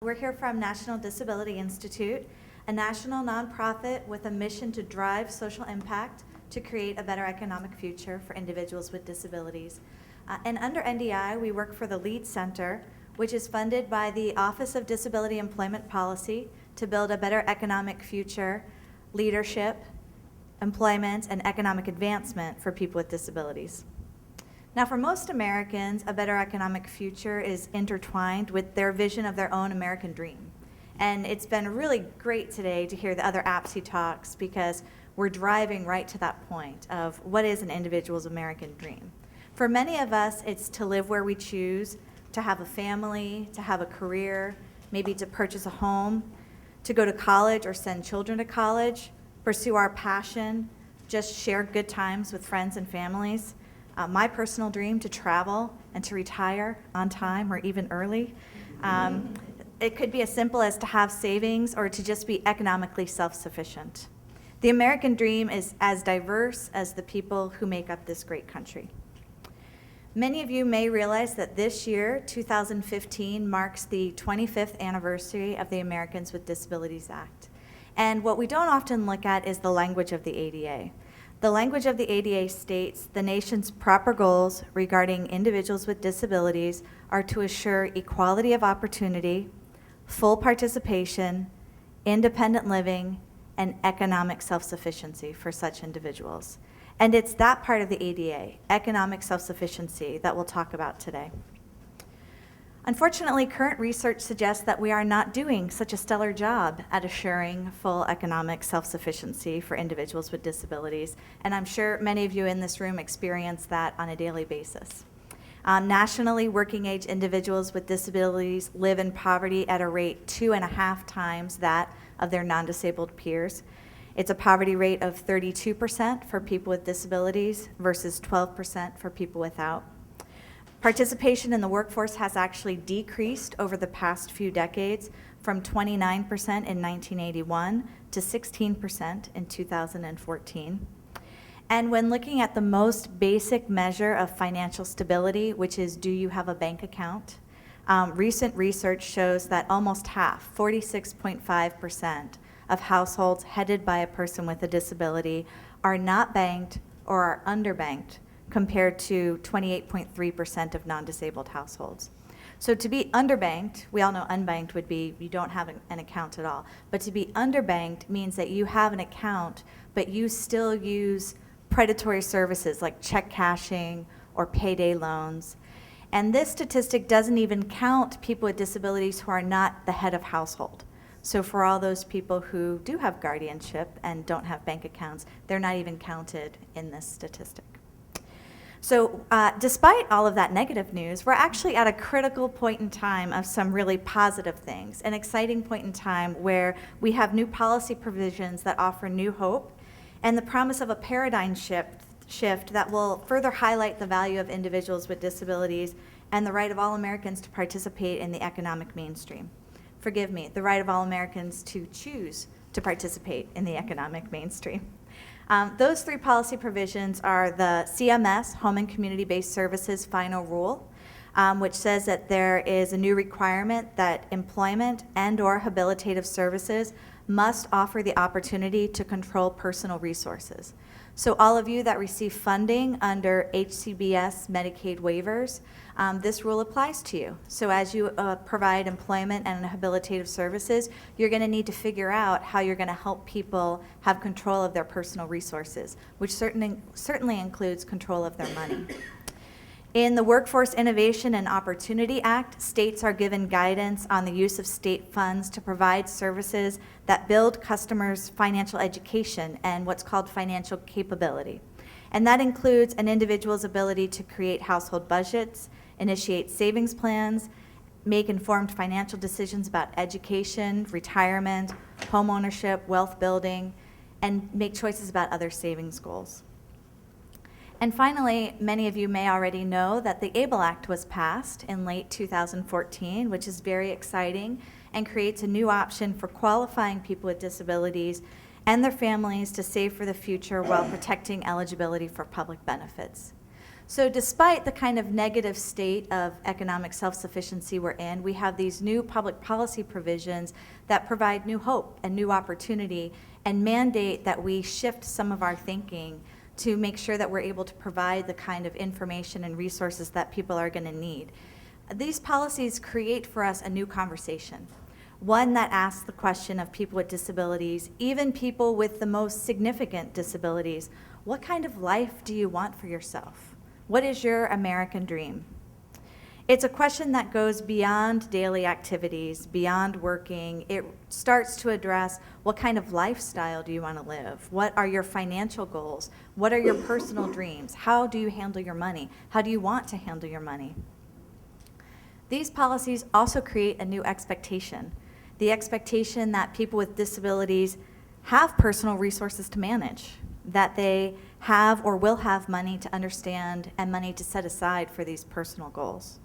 We're here from National Disability Institute, a national nonprofit with a mission to drive social impact to create a better economic future for individuals with disabilities. And under NDI, we work for the LEAD Center, which is funded by the Office of Disability Employment Policy to build a better economic future, leadership, employment, and economic advancement for people with disabilities. Now, for most Americans, a better economic future is intertwined with their vision of their own American dream. And it's been really great today to hear the other APSE talks because we're driving right to that point of what is an individual's American dream. For many of us, it's to live where we choose, to have a family, to have a career, maybe to purchase a home, to go to college or send children to college, pursue our passion, just share good times with friends and families. My personal dream to travel and to retire on time or even early. It could be as simple as to have savings or to just be economically self-sufficient. The American dream is as diverse as the people who make up this great country. Many of you may realize that this year, 2015, marks the 25th anniversary of the Americans with Disabilities Act. And what we don't often look at is the language of the ADA. The language of the ADA states the nation's proper goals regarding individuals with disabilities are to assure equality of opportunity, full participation, independent living, and economic self-sufficiency for such individuals. And it's that part of the ADA, economic self-sufficiency, that we'll talk about today. Unfortunately, current research suggests that we are not doing such a stellar job at assuring full economic self-sufficiency for individuals with disabilities, and I'm sure many of you in this room experience that on a daily basis. Nationally, working-age individuals with disabilities live in poverty at a rate 2.5 times that of their non-disabled peers. It's a poverty rate of 32% for people with disabilities versus 12% for people without. Participation in the workforce has actually decreased over the past few decades from 29% in 1981 to 16% in 2014. And when looking at the most basic measure of financial stability, which is do you have a bank account, recent research shows that almost half, 46.5%, of households headed by a person with a disability are not banked or are underbanked, compared to 28.3% of non-disabled households. So to be underbanked, we all know unbanked would be you don't have an account at all, but to be underbanked means that you have an account, but you still use predatory services like check cashing or payday loans. And this statistic doesn't even count people with disabilities who are not the head of household. So for all those people who do have guardianship and don't have bank accounts, they're not even counted in this statistic. So despite all of that negative news, we're actually at a critical point in time of some really positive things, an exciting point in time where we have new policy provisions that offer new hope and the promise of a paradigm shift that will further highlight the value of individuals with disabilities and the right of all Americans to participate in the economic mainstream. Forgive me, the right of all Americans to choose to participate in the economic mainstream. Those three policy provisions are the CMS, Home and Community-Based Services Final Rule, which says that there is a new requirement that employment and/or habilitative services must offer the opportunity to control personal resources. So all of you that receive funding under HCBS Medicaid waivers, this rule applies to you. So as you provide employment and habilitative services, you're going to need to figure out how you're going to help people have control of their personal resources, which certainly includes control of their money. In the Workforce Innovation and Opportunity Act, states are given guidance on the use of state funds to provide services that build customers' financial education and what's called financial capability. And that includes an individual's ability to create household budgets, initiate savings plans, make informed financial decisions about education, retirement, home ownership, wealth building, and make choices about other savings goals. And finally, many of you may already know that the ABLE Act was passed in late 2014, which is very exciting and creates a new option for qualifying people with disabilities and their families to save for the future while protecting eligibility for public benefits. So despite the kind of negative state of economic self-sufficiency we're in, we have these new public policy provisions that provide new hope and new opportunity and mandate that we shift some of our thinking to make sure that we're able to provide the kind of information and resources that people are going to need. These policies create for us a new conversation, one that asks the question of people with disabilities, even people with the most significant disabilities, what kind of life do you want for yourself? What is your American dream? It's a question that goes beyond daily activities, beyond working. It starts to address what kind of lifestyle do you want to live? What are your financial goals? What are your personal dreams? How do you handle your money? How do you want to handle your money? These policies also create a new expectation, the expectation that people with disabilities have personal resources to manage, that they have or will have money to understand and money to set aside for these personal goals.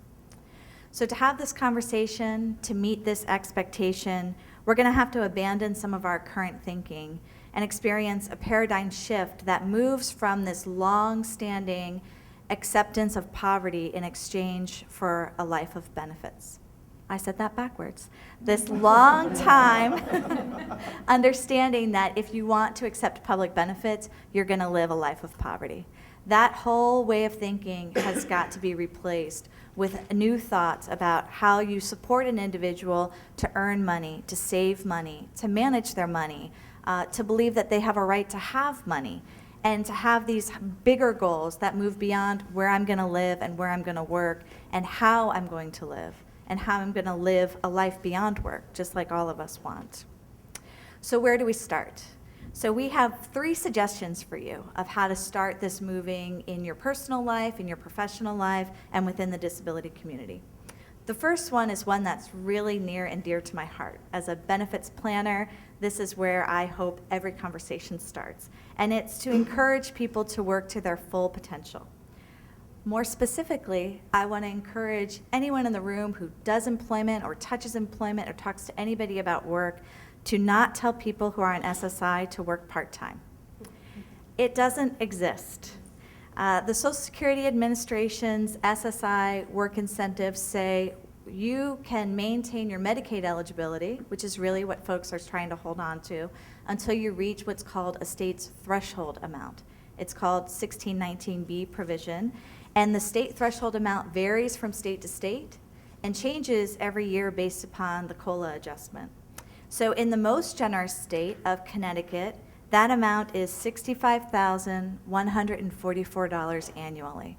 So to have this conversation, to meet this expectation, we're going to have to abandon some of our current thinking and experience a paradigm shift that moves from this long-standing acceptance of poverty in exchange for a life of benefits. I said that backwards. This long time understanding that if you want to accept public benefits, you're going to live a life of poverty. That whole way of thinking has got to be replaced with new thoughts about how you support an individual to earn money, to save money, to manage their money, to believe that they have a right to have money, and to have these bigger goals that move beyond where I'm going to live and where I'm going to work and how I'm going to live and how I'm going to live a life beyond work, just like all of us want. So where do we start? So we have 3 suggestions for you of how to start this moving in your personal life, in your professional life, and within the disability community. The first one is one that's really near and dear to my heart. As a benefits planner, this is where I hope every conversation starts. And it's to encourage people to work to their full potential. More specifically, I want to encourage anyone in the room who does employment or touches employment or talks to anybody about work to not tell people who are on SSI to work part-time. It doesn't exist. The Social Security Administration's SSI work incentives say you can maintain your Medicaid eligibility, which is really what folks are trying to hold on to, until you reach what's called a state's threshold amount. It's called 1619B provision, and the state threshold amount varies from state to state and changes every year based upon the COLA adjustment. So in the most generous state of Connecticut, that amount is $65,144 annually.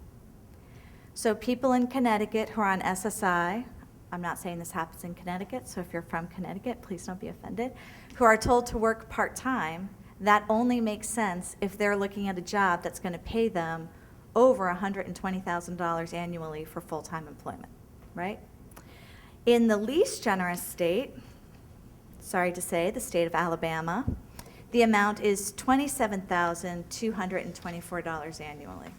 So people in Connecticut who are on SSI, I'm not saying this happens in Connecticut, so if you're from Connecticut, please don't be offended, who are told to work part-time, that only makes sense if they're looking at a job that's going to pay them over $120,000 annually for full-time employment, right? In the least generous state, sorry to say, the state of Alabama, the amount is $27,224 annually.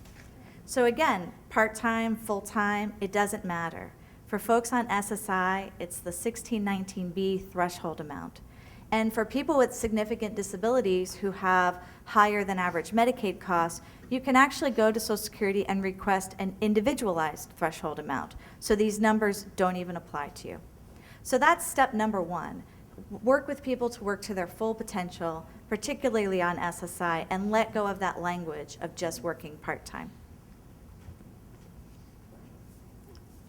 So again, part-time, full-time, it doesn't matter. For folks on SSI, it's the 1619B threshold amount. And for people with significant disabilities who have higher than average Medicaid costs, you can actually go to Social Security and request an individualized threshold amount. So these numbers don't even apply to you. So that's step number 1. Work with people to work to their full potential, particularly on SSI, and let go of that language of just working part-time.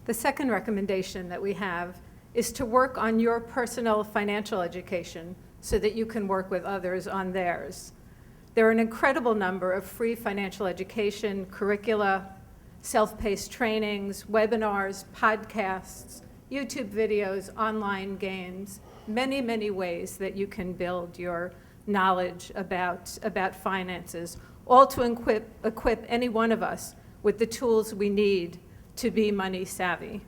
The second recommendation that we have is to work on your personal financial education so that you can work with others on theirs. There are an incredible number of free financial education curricula, self-paced trainings, webinars, podcasts, YouTube videos, online games, many, many ways that you can build your knowledge about finances, all to equip any one of us with the tools we need to be money savvy.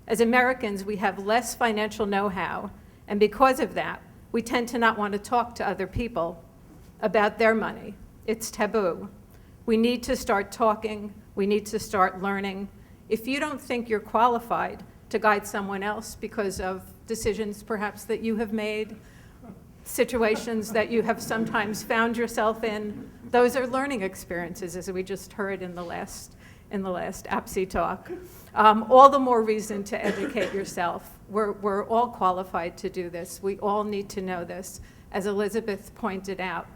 As Americans, we have less financial know-how, and because of that, we tend to not want to talk to other people about their money. It's taboo. We need to start talking. We need to start learning. If you don't think you're qualified to guide someone else because of decisions perhaps that you have made, situations that you have sometimes found yourself in, those are learning experiences, as we just heard in the last in the last APSE talk. All the more reason to educate yourself. We're all qualified to do this. We all need to know this. As Elizabeth pointed out,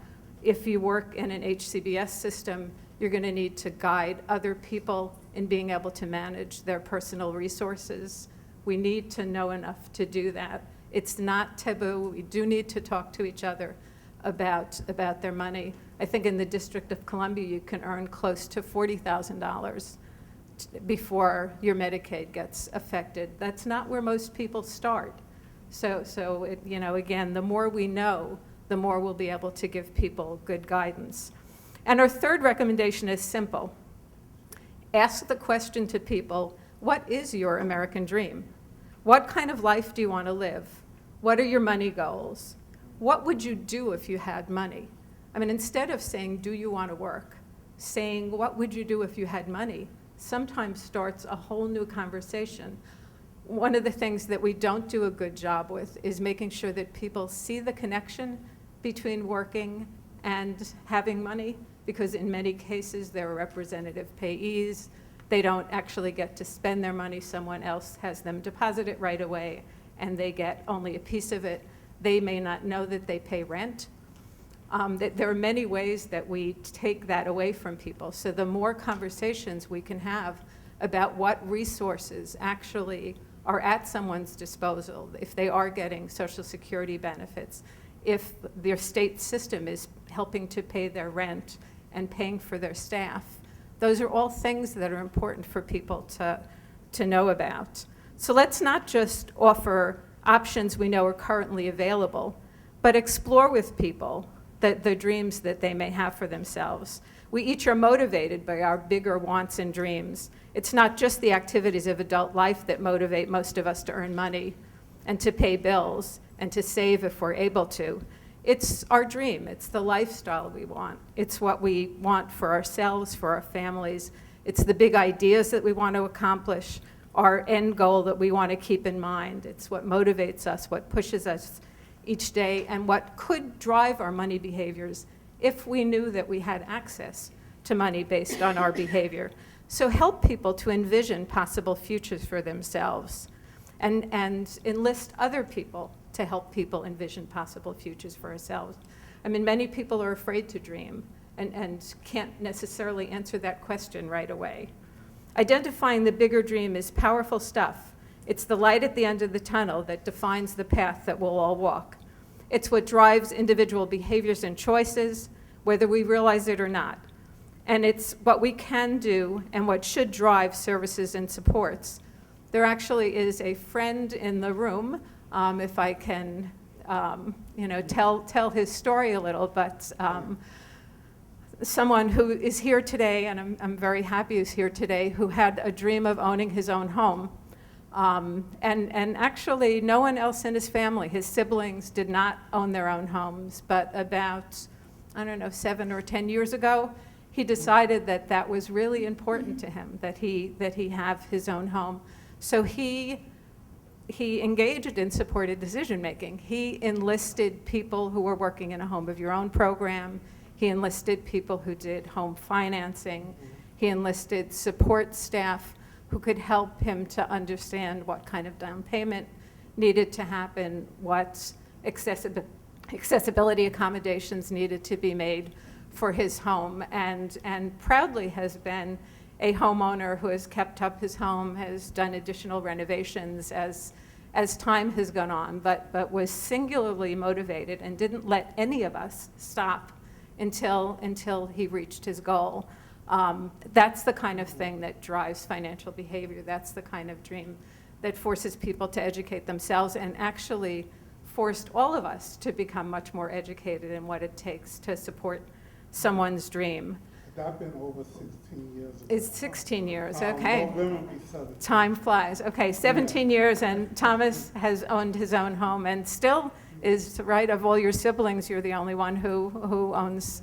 if you work in an HCBS system, you're going to need to guide other people in being able to manage their personal resources. We need to know enough to do that. It's not taboo. We do need to talk to each other about their money. I think in the District of Columbia, you can earn close to $40,000 before your Medicaid gets affected. That's not where most people start. So it, again, the more we know, the more we'll be able to give people good guidance. And our third recommendation is simple. Ask the question to people, what is your American dream? What kind of life do you want to live? What are your money goals? What would you do if you had money? I mean, instead of saying, do you want to work? Saying, what would you do if you had money? Sometimes starts a whole new conversation. One of the things that we don't do a good job with is making sure that people see the connection between working and having money, because in many cases they're representative payees. They don't actually get to spend their money. Someone else has them deposit it right away, and they get only a piece of it. They may not know that they pay rent. There are many ways that we take that away from people. So the more conversations we can have about what resources actually are at someone's disposal, if they are getting Social Security benefits, if their state system is helping to pay their rent and paying for their staff, those are all things that are important for people to know about. So let's not just offer options we know are currently available, but explore with people the dreams that they may have for themselves. We each are motivated by our bigger wants and dreams. It's not just the activities of adult life that motivate most of us to earn money and to pay bills and to save if we're able to. It's our dream. It's the lifestyle we want. It's what we want for ourselves, for our families. It's the big ideas that we want to accomplish, our end goal that we want to keep in mind. It's what motivates us, what pushes us each day, and what could drive our money behaviors if we knew that we had access to money based on our behavior. So help people to envision possible futures for themselves and enlist other people to help people envision possible futures for ourselves. I mean, many people are afraid to dream and can't necessarily answer that question right away. Identifying the bigger dream is powerful stuff. It's the light at the end of the tunnel that defines the path that we'll all walk. It's what drives individual behaviors and choices, whether we realize it or not. And it's what we can do and what should drive services and supports. There actually is a friend in the room, if I can tell his story a little, but someone who is here today, and I'm very happy he's here today, who had a dream of owning his own home. And actually, no one else in his family, his siblings, did not own their own homes. But about, 7 or 10 years ago, he decided that that was really important to him, that he have his own home. So he engaged in supported decision making. He enlisted people who were working in a home of your own program. He enlisted people who did home financing. He enlisted support staff who could help him to understand what kind of down payment needed to happen, what accessibility accommodations needed to be made for his home, and proudly has been a homeowner who has kept up his home, has done additional renovations as time has gone on, but was singularly motivated and didn't let any of us stop until he reached his goal. That's the kind of thing that drives financial behavior. That's the kind of dream that forces people to educate themselves and actually forced all of us to become much more educated in what it takes to support someone's dream. I've been over 16 years ago. It's 16 years, okay. November will be 17. Time flies. Okay, 17 years, and Thomas has owned his own home and still is, right, of all your siblings, you're the only one who owns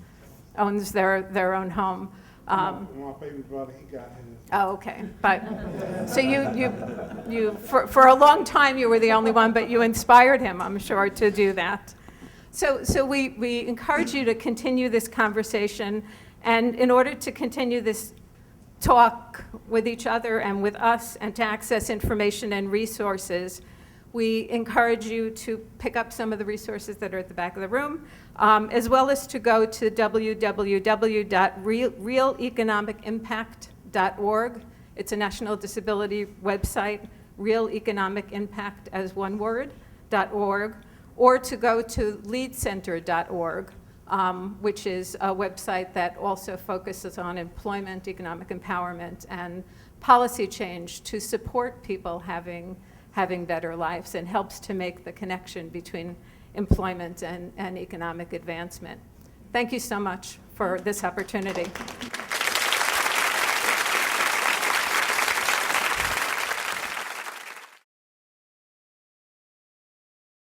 their own home. My baby brother, he got his. Oh, okay. But so you for a long time you were the only one, but you inspired him, I'm sure, to do that. So we encourage you to continue this conversation, and in order to continue this talk with each other and with us and to access information and resources. We encourage you to pick up some of the resources that are at the back of the room, as well as to go to www.realeconomicimpact.org. It's a national disability website, Real Economic Impact as one word, .org, or to go to leadcenter.org, which is a website that also focuses on employment, economic empowerment, and policy change to support people having better lives and helps to make the connection between employment and economic advancement. Thank you so much for this opportunity.